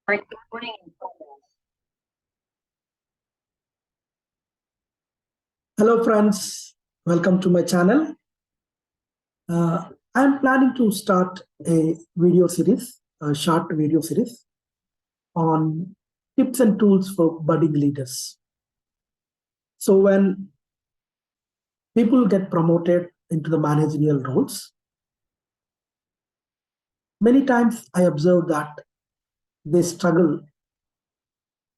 Recording in progress. Hello friends, welcome to my channel. I'm planning to start a video series, a short video series on tips and tools for budding leaders. So when people get promoted into the managerial roles, many times I observe that they struggle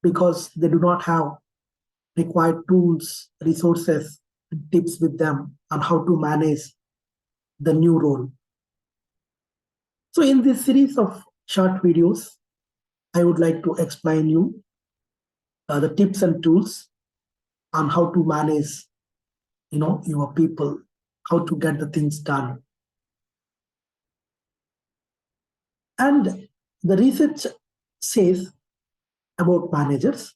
because they do not have required tools, resources, and tips with them on how to manage the new role. So in this series of short videos, I would like to explain you the tips and tools on how to manage, your people, how to get the things done. And the research says about managers,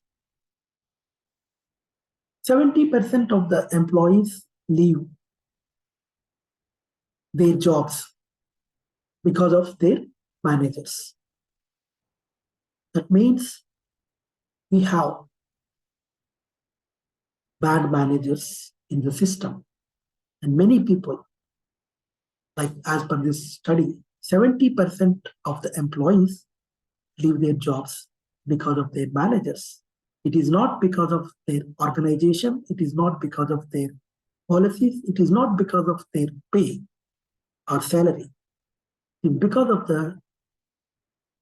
70% of the employees leave their jobs because of their managers. That means we have bad managers in the system. And many people, like as per this study, 70% of the employees leave their jobs because of their managers. It is not because of their organization. It is not because of their policies. It is not because of their pay or salary. It is because of the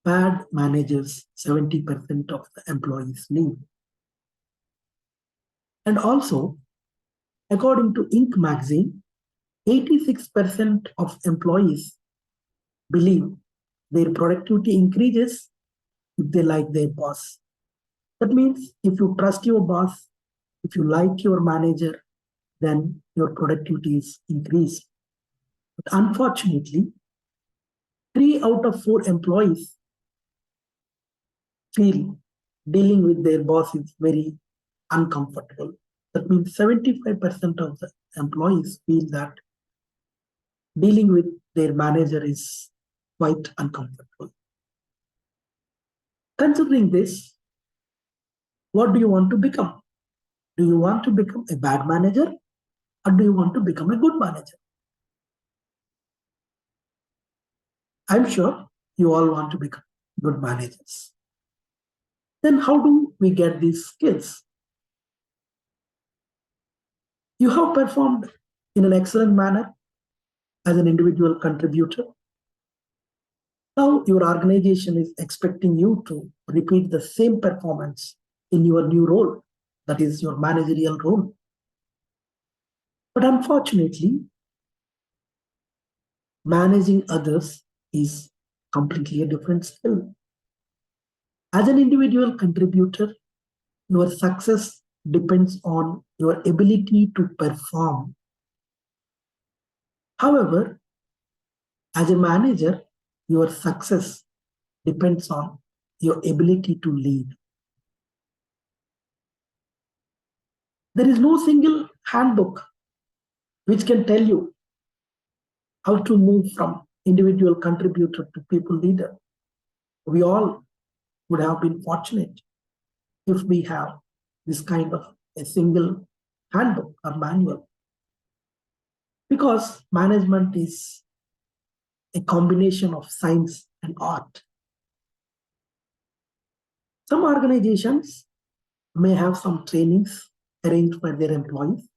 bad managers, 70% of the employees leave. And also, according to Inc. magazine, 86% of employees believe their productivity increases if they like their boss. That means if you trust your boss, if you like your manager, then your productivity is increased. But unfortunately, 3 out of 4 employees feel dealing with their boss is very uncomfortable. That means 75% of the employees feel that dealing with their manager is quite uncomfortable. Considering this, what do you want to become? Do you want to become a bad manager or do you want to become a good manager? I'm sure you all want to become good managers. Then how do we get these skills? You have performed in an excellent manner as an individual contributor. Now your organization is expecting you to repeat the same performance in your new role, that is your managerial role. But unfortunately, managing others is completely a different skill. As an individual contributor, your success depends on your ability to perform. However, as a manager, your success depends on your ability to lead. There is no single handbook which can tell you how to move from individual contributor to people leader. We all would have been fortunate if we have this kind of a single handbook or manual, because management is a combination of science and art. Some organizations may have some trainings arranged for their employees,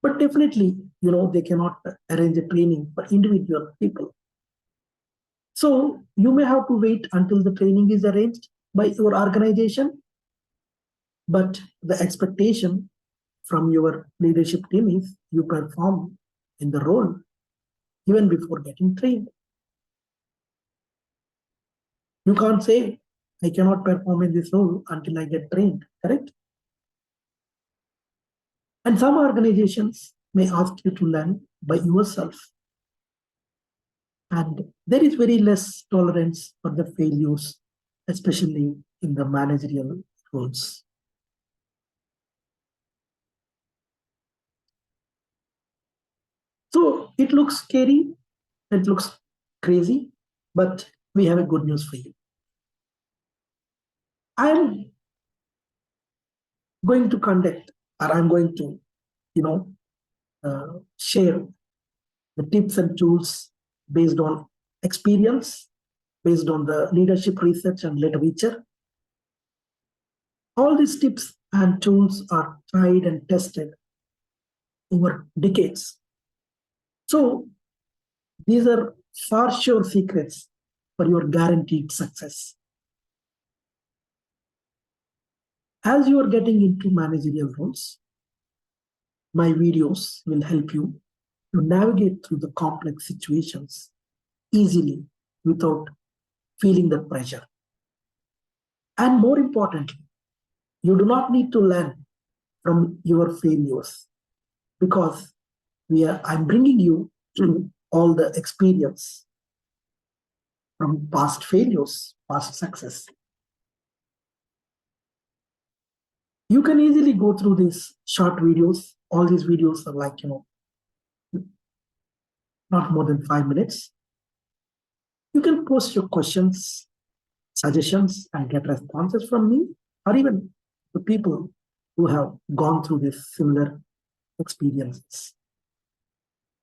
but definitely, they cannot arrange a training for individual people. So you may have to wait until the training is arranged by your organization, but the expectation from your leadership team is you perform in the role even before getting trained. You can't say, I cannot perform in this role until I get trained, correct? And some organizations may ask you to learn by yourself. And there is very less tolerance for the failures, especially in the managerial roles. So it looks scary, it looks crazy, but we have a good news for you. I'm going to conduct, or I'm going to, you know, share the tips and tools based on experience, based on the leadership research and literature. All these tips and tools are tried and tested over decades. So these are far sure secrets for your guaranteed success. As you are getting into managerial roles, my videos will help you to navigate through the complex situations easily without feeling the pressure. And more importantly, you do not need to learn from your failures because I'm bringing you all the experience from past failures, past success. You can easily go through these short videos. All these videos are like, not more than 5 minutes. You can post your questions, suggestions, and get responses from me, or even the people who have gone through these similar experiences.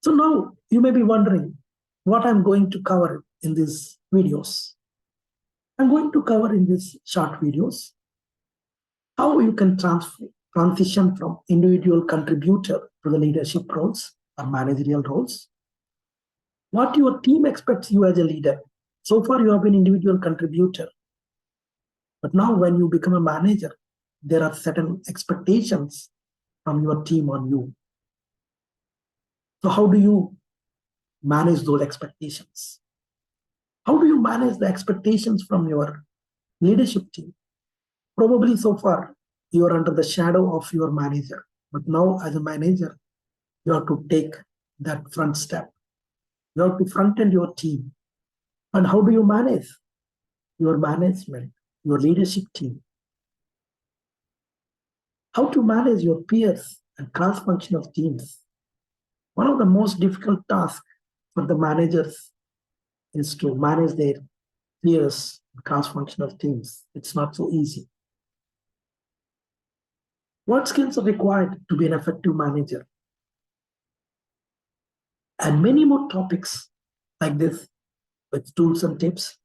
So now you may be wondering what I'm going to cover in these videos. I'm going to cover in these short videos how you can transition from individual contributor to the leadership roles or managerial roles, what your team expects you as a leader. So far, you have been individual contributor, but now when you become a manager, there are certain expectations from your team on you. So how do you manage those expectations? How do you manage the expectations from your leadership team? Probably so far, you are under the shadow of your manager, but now as a manager, you have to take that front step. You have to front end your team. And how do you manage your management, your leadership team? How to manage your peers and cross-functional teams. One of the most difficult tasks for the managers is to manage their peers and cross-functional teams. It's not so easy. What skills are required to be an effective manager? And many more topics like this with tools and tips.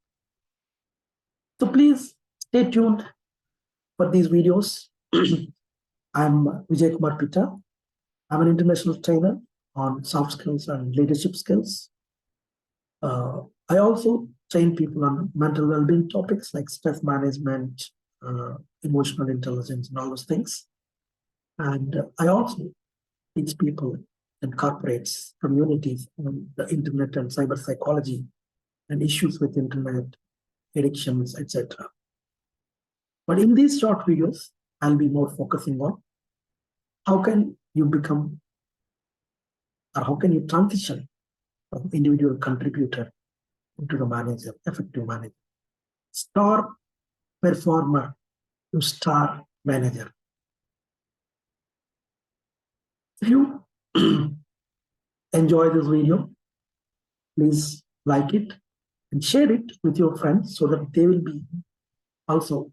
So please stay tuned for these videos. I'm Vijay Kumar Pita. I'm an international trainer on soft skills and leadership skills. I also train people on mental well-being topics like stress management, emotional intelligence, and all those things. And I also teach people and corporates, communities on the internet and cyber psychology and issues with internet, addictions, etc. But in these short videos, I'll be more focusing on how can you become or how can you transition from individual contributor into the manager, effective manager, star performer to star manager. If you enjoy this video, please like it and share it with your friends so that they will be also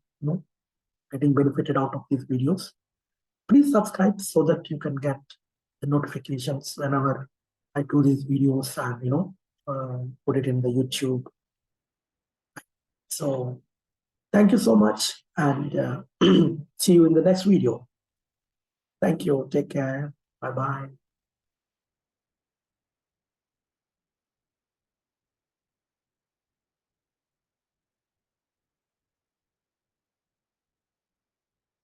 getting benefited out of these videos. Please subscribe so that you can get the notifications whenever I do these videos and put it in the YouTube. So thank you so much, and see you in the next video. Thank you. Take care. Bye-bye.